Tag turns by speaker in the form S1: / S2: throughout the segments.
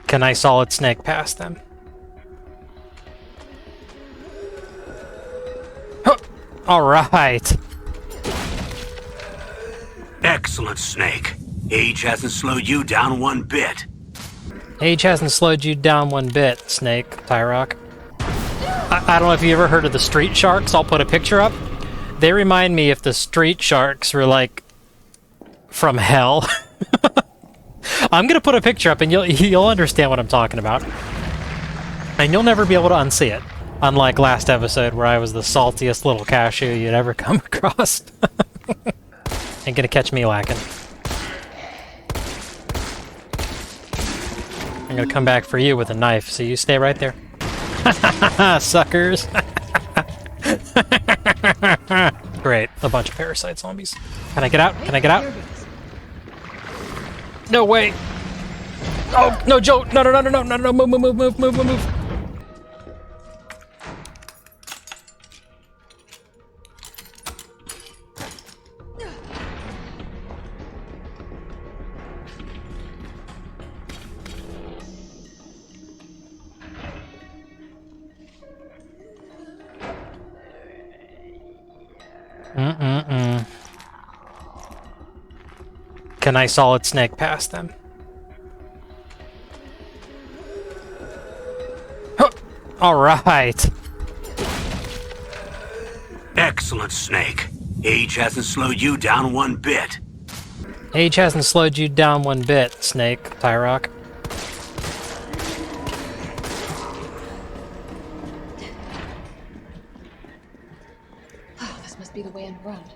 S1: Can I solid snake past them? Huh. All right.
S2: Excellent, Snake. Age hasn't slowed you down one bit.
S1: Age hasn't slowed you down one bit, Snake, Tyrock. I don't know if you ever heard of the street sharks. I'll put a picture up. They remind me if the street sharks were like from hell. I'm gonna put a picture up and you'll understand what I'm talking about. And you'll never be able to unsee it. Unlike last episode where I was the saltiest little cashew you'd ever come across. Ain't gonna catch me lacking. I'm gonna come back for you with a knife, so you stay right there. Suckers! Great, a bunch of parasite zombies. Can I get out? Can I get out? No way! Oh, no, Joe! No, no, no, no, no, no, no, move, move, move, move, move, move, move. Can I solid snake past them? Huh. All right.
S2: Excellent, Snake. Age hasn't slowed you down one bit.
S1: Age hasn't slowed you down one bit, Snake, Tyrock.
S3: Oh, this must be the way underground.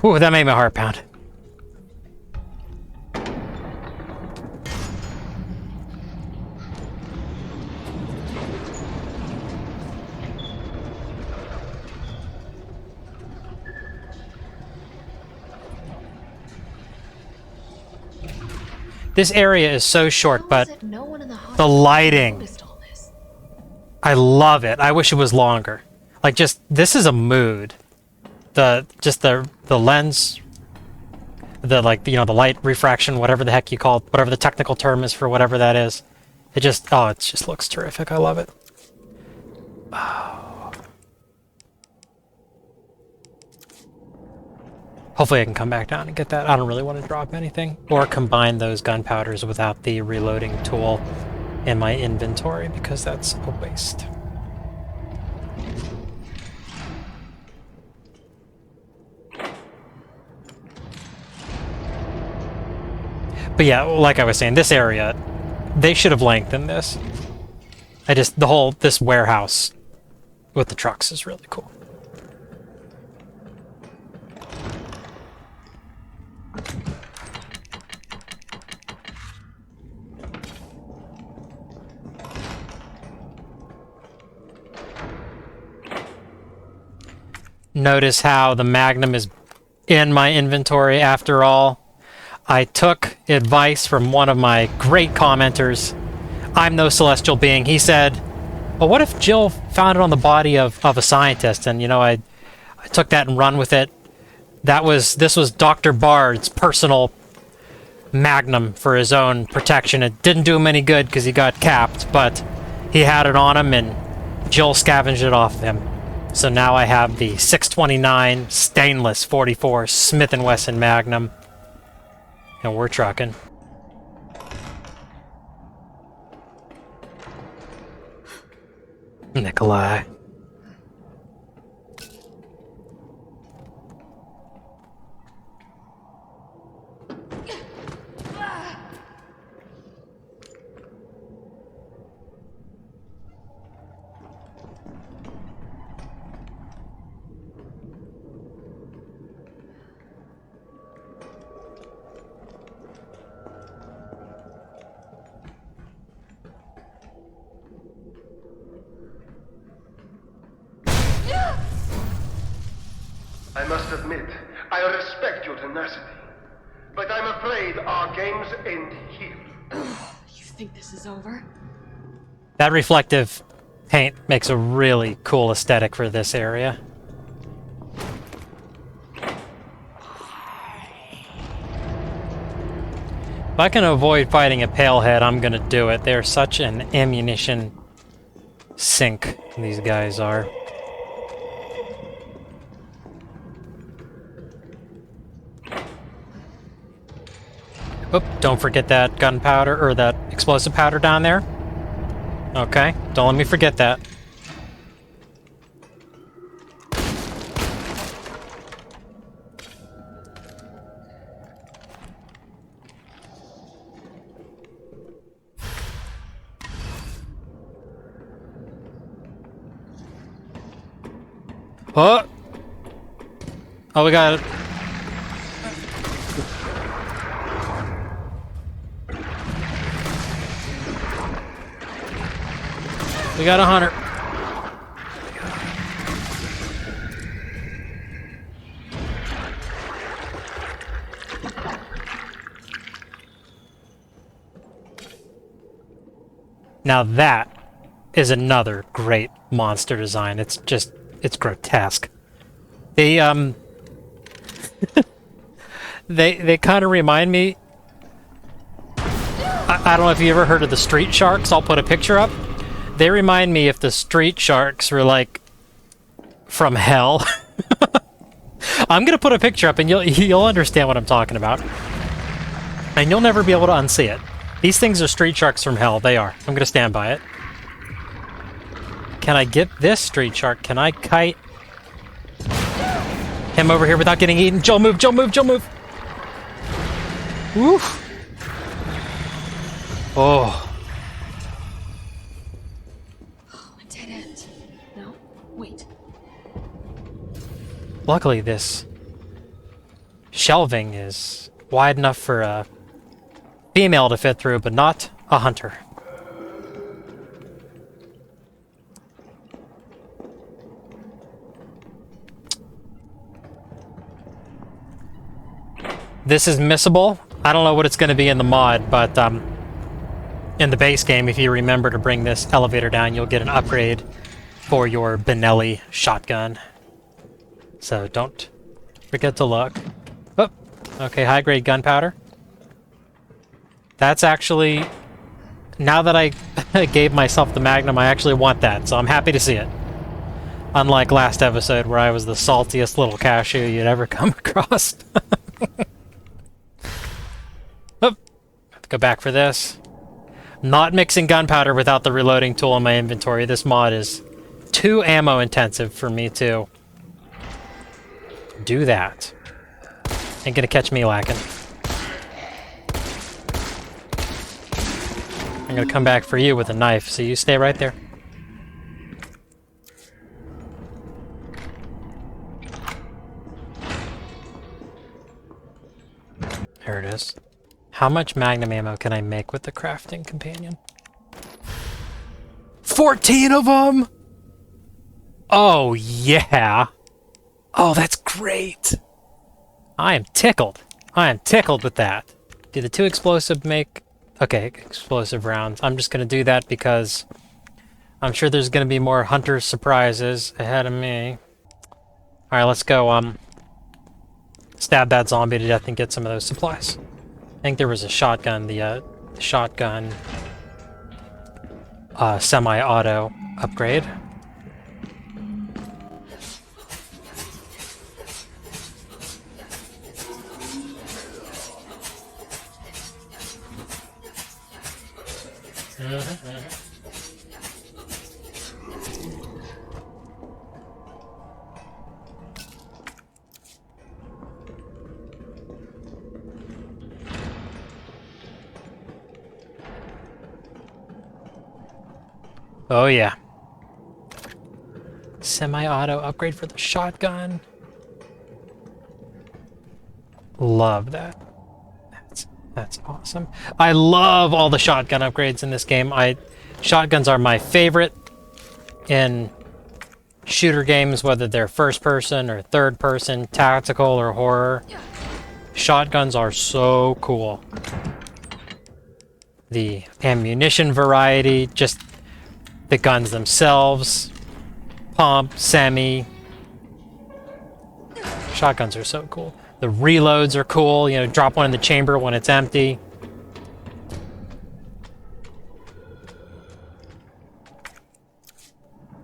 S1: Ooh, that made my heart pound. This area is so short, but the lighting, I love it. I wish it was longer. Like, just, this is a mood. The lens, the, like, you know, the light refraction, whatever the heck you call it, whatever the technical term is for whatever that is. It just, oh, it just looks terrific. I love it. Oh. Hopefully I can come back down and get that. I don't really want to drop anything. Or combine those gunpowders without the reloading tool in my inventory, because that's a waste. But yeah, like I was saying, this area, they should have lengthened this. This warehouse with the trucks is really cool. Notice how the Magnum is in my inventory after all. I took advice from one of my great commenters. I'm no celestial being. He said, well, what if Jill found it on the body of a scientist? And, you know, I took that and run with it. This was Dr. Bard's personal Magnum for his own protection. It didn't do him any good because he got capped, but he had it on him and Jill scavenged it off of him. So now I have the 629 stainless 44 Smith & Wesson Magnum. And we're trucking. Nikolai.
S4: I must admit, I respect your tenacity, but I'm afraid our games end here.
S3: You think this is over?
S1: That reflective paint makes a really cool aesthetic for this area. If I can avoid fighting a palehead, I'm gonna do it. They're such an ammunition sink, these guys are. Oop, don't forget that gunpowder, or that explosive powder down there. Okay, don't let me forget that. Oh! Oh, we got it. We got a hunter. Now that is another great monster design. It's just, it's grotesque. They they kind of remind me. I don't know if you ever heard of the street sharks. I'll put a picture up. They remind me if the street sharks were like from hell. I'm gonna put a picture up and you'll understand what I'm talking about. And you'll never be able to unsee it. These things are street sharks from hell. They are. I'm gonna stand by it. Can I get this street shark? Can I kite him over here without getting eaten? Joe, move! Joe, move! Joe, move! Woof! Oh.
S3: A dead end. No, wait.
S1: Luckily, this shelving is wide enough for a female to fit through, but not a hunter. This is missable. I don't know what it's going to be in the mod, but in the base game, if you remember to bring this elevator down, you'll get an upgrade for your Benelli shotgun. So don't forget to look. Oh, okay, high-grade gunpowder. That's actually... Now that I gave myself the Magnum, I actually want that, so I'm happy to see it. Unlike last episode, where I was the saltiest little cashew you'd ever come across. Oh, have to go back for this. Not mixing gunpowder without the reloading tool in my inventory. This mod is too ammo intensive for me to do that. Ain't gonna catch me lacking. I'm gonna come back for you with a knife, so you stay right there. There it is. How much Magnum ammo can I make with the crafting companion? 14 of them! Oh, yeah! Oh, that's great! I am tickled. I am tickled with that. Do the 2 explosive make... Okay, explosive rounds. I'm just gonna do that because I'm sure there's gonna be more hunter surprises ahead of me. Alright, let's go, stab that zombie to death and get some of those supplies. I think there was a shotgun, the shotgun semi-auto upgrade. Oh yeah. Semi-auto upgrade for the shotgun. Love that. That's awesome. I love all the shotgun upgrades in this game. Shotguns are my favorite in shooter games, whether they're first person or third person, tactical or horror. Shotguns are so cool. the ammunition variety, just the guns themselves, pump, semi. Shotguns are so cool. The reloads are cool, you know, drop one in the chamber when it's empty.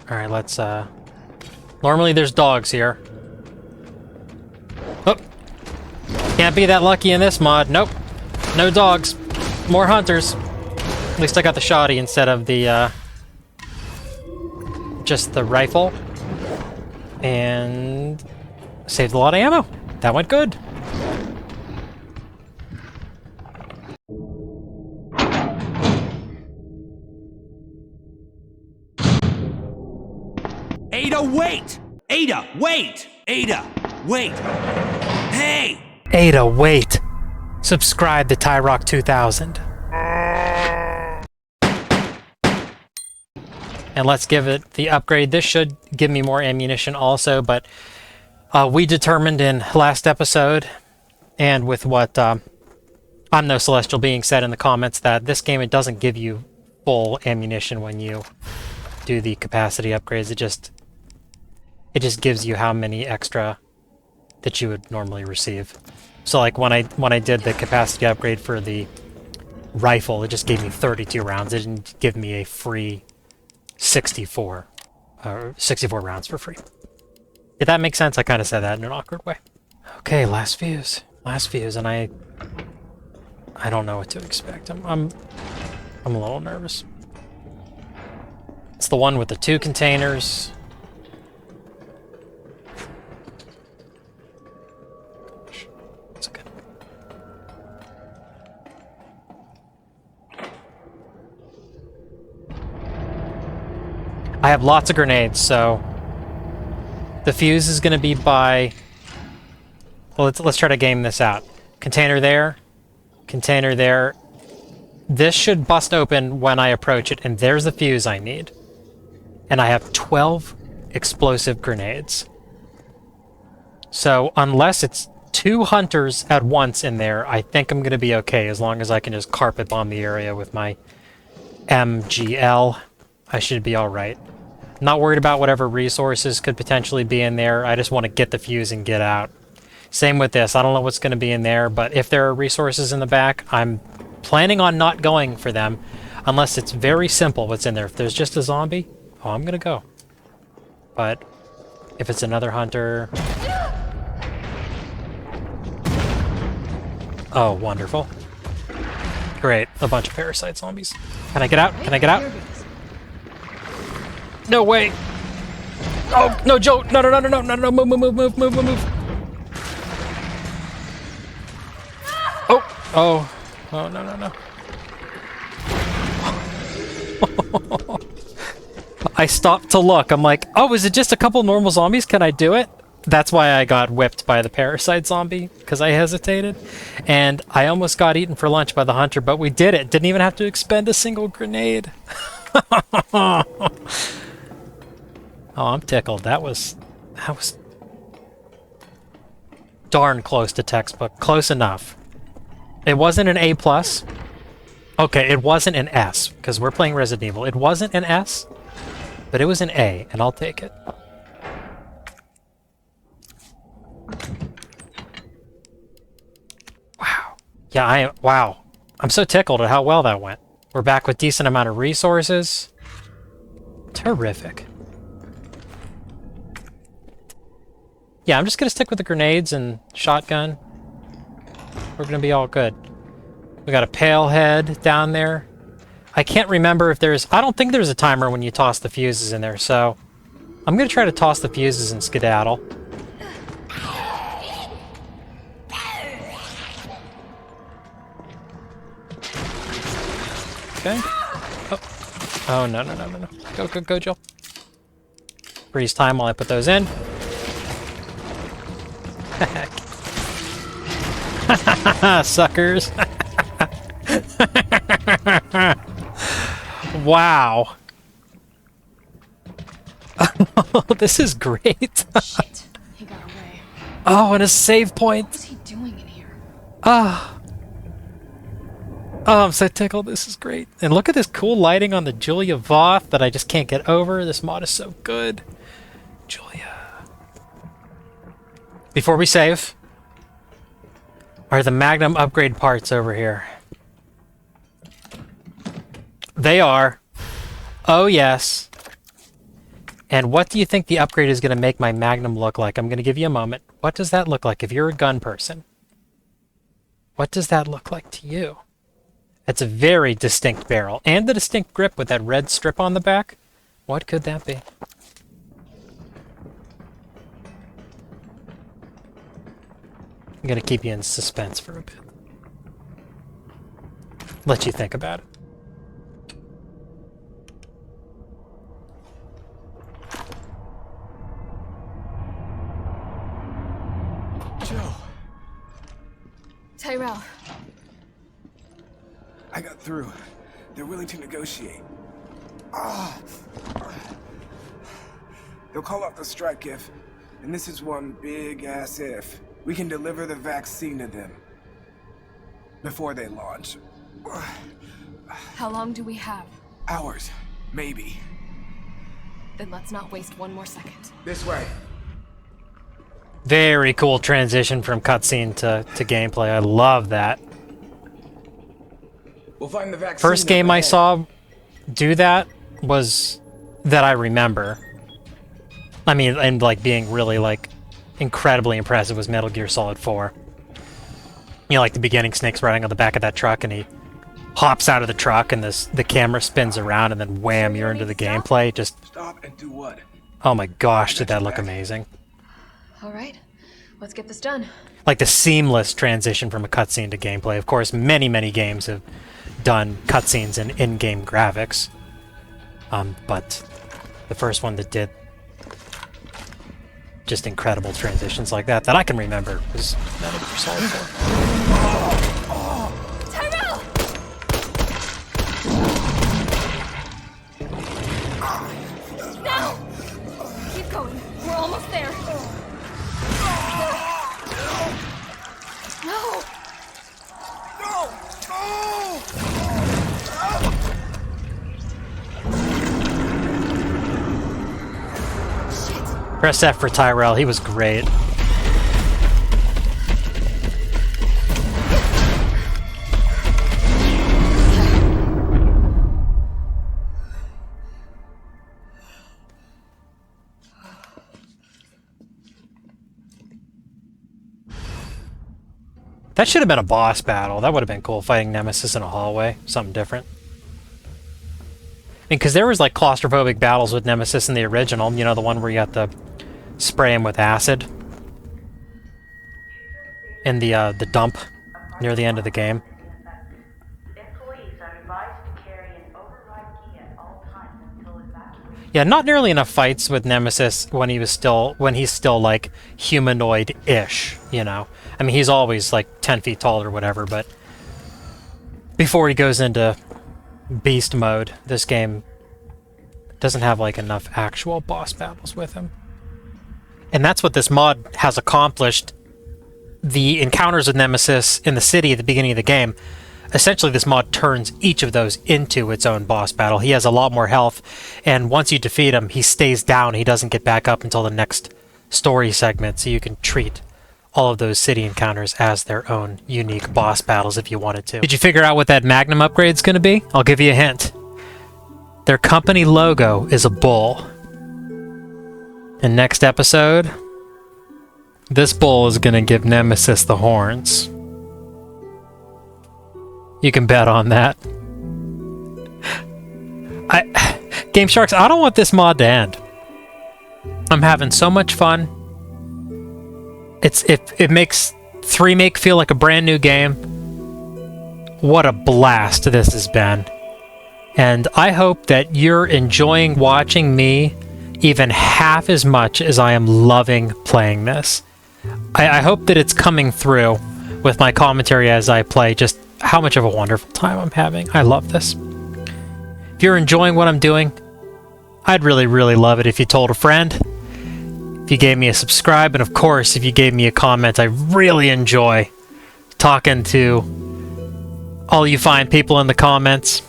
S1: Alright, let's, normally there's dogs here. Oh! Can't be that lucky in this mod. Nope. No dogs. More hunters. At least I got the shotty instead of the, just the rifle. And saved a lot of ammo. That went good.
S2: Ada, wait! Ada, wait! Ada, wait! Hey!
S1: Ada, wait! Subscribe to Tyrock 2000. And let's give it the upgrade. This should give me more ammunition also, but we determined in last episode, and with what I'm No Celestial Being said in the comments, that this game, it doesn't give you full ammunition when you do the capacity upgrades. It just gives you how many extra that you would normally receive. So like when I did the capacity upgrade for the rifle, it just gave me 32 rounds. It didn't give me a free 64 rounds for free. Did that make sense? I kind of said that in an awkward way. Okay, last fuse, and I don't know what to expect. I'm a little nervous. It's the one with the 2 containers. It's okay. I have lots of grenades, so the fuse is going to be by... Well, let's try to game this out. Container there. Container there. This should bust open when I approach it, and there's the fuse I need. And I have 12 explosive grenades. So unless it's 2 hunters at once in there, I think I'm going to be okay, as long as I can just carpet bomb the area with my MGL. I should be alright. Not worried about whatever resources could potentially be in there. I just want to get the fuse and get out. Same with this. I don't know what's going to be in there, but if there are resources in the back, I'm planning on not going for them unless it's very simple what's in there. If there's just a zombie, oh, I'm going to go. But if it's another hunter... Oh, wonderful. Great. A bunch of parasite zombies. Can I get out? Can I get out? No way! Oh, no, Joe! No, no, no, no, no, no, no, move. Oh, no, no. I stopped to look. I'm like, oh, is it just a couple normal zombies? Can I do it? That's why I got whipped by the parasite zombie, because I hesitated. And I almost got eaten for lunch by the hunter, but we did it. Didn't even have to expend a single grenade. Oh, I'm tickled. That was darn close to textbook. Close enough. It wasn't an A+. Okay, it wasn't an S, because we're playing Resident Evil. It wasn't an S, but it was an A, and I'll take it. Wow. Yeah, wow. I'm so tickled at how well that went. We're back with decent amount of resources. Terrific. Yeah, I'm just gonna stick with the grenades and shotgun. We're gonna be all good. We got a pale head down there. I can't remember if there's... I don't think there's a timer when you toss the fuses in there, so... I'm gonna try to toss the fuses and skedaddle. Okay. Oh, no. Go, Jill. Freeze time while I put those in. Suckers. Wow. This is great.
S3: Shit, he got away.
S1: Oh, and a save point.
S3: What's he doing in here?
S1: Oh, I'm so tickled. This is great. And look at this cool lighting on the Julia Voth that I just can't get over. This mod is so good. Julia. Before we save, are the Magnum upgrade parts over here? They are. Oh, yes. And what do you think the upgrade is going to make my Magnum look like? I'm going to give you a moment. What does that look like if you're a gun person? What does that look like to you? It's a very distinct barrel. And the distinct grip with that red strip on the back. What could that be? I'm going to keep you in suspense for a bit. Let you think about it.
S5: Joe.
S3: Tyrell.
S5: I got through. They're willing to negotiate. They'll call off the strike if, and this is one big-ass if, we can deliver the vaccine to them before they launch.
S3: How long do we have?
S5: Hours, maybe.
S3: Then let's not waste one more second.
S5: This way.
S1: Very cool transition from cutscene to gameplay. I love that.
S5: We'll find the vaccine.
S1: First game I saw do that was that I remember. I mean, and like being really like incredibly impressive was Metal Gear Solid 4. You know, like the beginning, Snake's riding on the back of that truck and he hops out of the truck and the camera spins around and then wham, you're into the gameplay. Just
S5: stop and do what?
S1: Oh my gosh, did that look amazing.
S3: All right, let's get this done.
S1: Like the seamless transition from a cutscene to gameplay. Of course, many games have done cutscenes in in-game graphics. But the first one that did just incredible transitions like that I can remember was Metal Gear Solid 4.
S3: Tyrell! Now! Keep going. We're almost there. No!
S1: Press F for Tyrell, he was great. That should have been a boss battle. That would have been cool, fighting Nemesis in a hallway. Something different. I mean, because there was like claustrophobic battles with Nemesis in the original. You know, the one where you have to spray him with acid. In the dump near the end of the game. Yeah, not nearly enough fights with Nemesis when he's still like humanoid-ish, you know. I mean, he's always like 10 feet tall or whatever, but before he goes into beast mode, this game doesn't have like enough actual boss battles with him. And that's what this mod has accomplished. The encounters with Nemesis in the city at the beginning of the game, essentially this mod turns each of those into its own boss battle. He has a lot more health, and once you defeat him, he stays down. He doesn't get back up until the next story segment, so you can treat all of those city encounters as their own unique boss battles if you wanted to. Did you figure out what that Magnum upgrade's going to be? I'll give you a hint. Their company logo is a bull. And next episode, this bull is going to give Nemesis the horns. You can bet on that. Game Sharks, I don't want this mod to end. I'm having so much fun. It makes 3 Remake feel like a brand new game. What a blast this has been. And I hope that you're enjoying watching me even half as much as I am loving playing this. I hope that it's coming through with my commentary as I play, just how much of a wonderful time I'm having. I love this. If you're enjoying what I'm doing, I'd really, really love it if you told a friend, if you gave me a subscribe, and of course, if you gave me a comment. I really enjoy talking to all you fine people in the comments.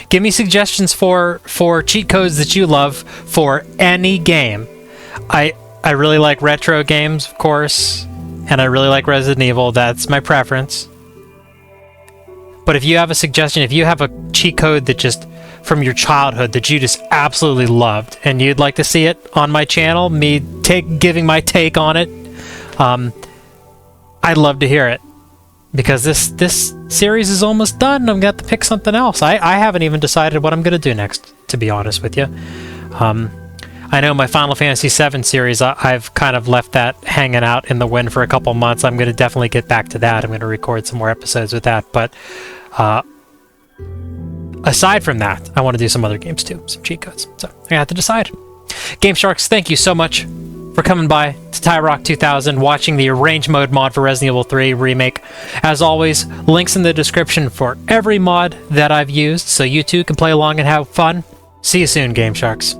S1: Give me suggestions for cheat codes that you love for any game. I really like retro games, of course, and I really like Resident Evil. That's my preference. But if you have a suggestion, if you have a cheat code that just from your childhood that you just absolutely loved and you'd like to see it on my channel, me giving my take on it, I'd love to hear it. Because this series is almost done. I'm going to pick something else. I haven't even decided what I'm going to do next, to be honest with you. I know my Final Fantasy VII series, I've kind of left that hanging out in the wind for a couple months. I'm going to definitely get back to that. I'm going to record some more episodes with that. But aside from that, I want to do some other games too, some cheat codes. So I'm going to have to decide. Game Sharks, thank you so much for coming by to Tyrock 2000, watching the Arrange mode mod for Resident Evil 3 Remake. As always, links in the description for every mod that I've used, so you too can play along and have fun. See you soon, Game Sharks.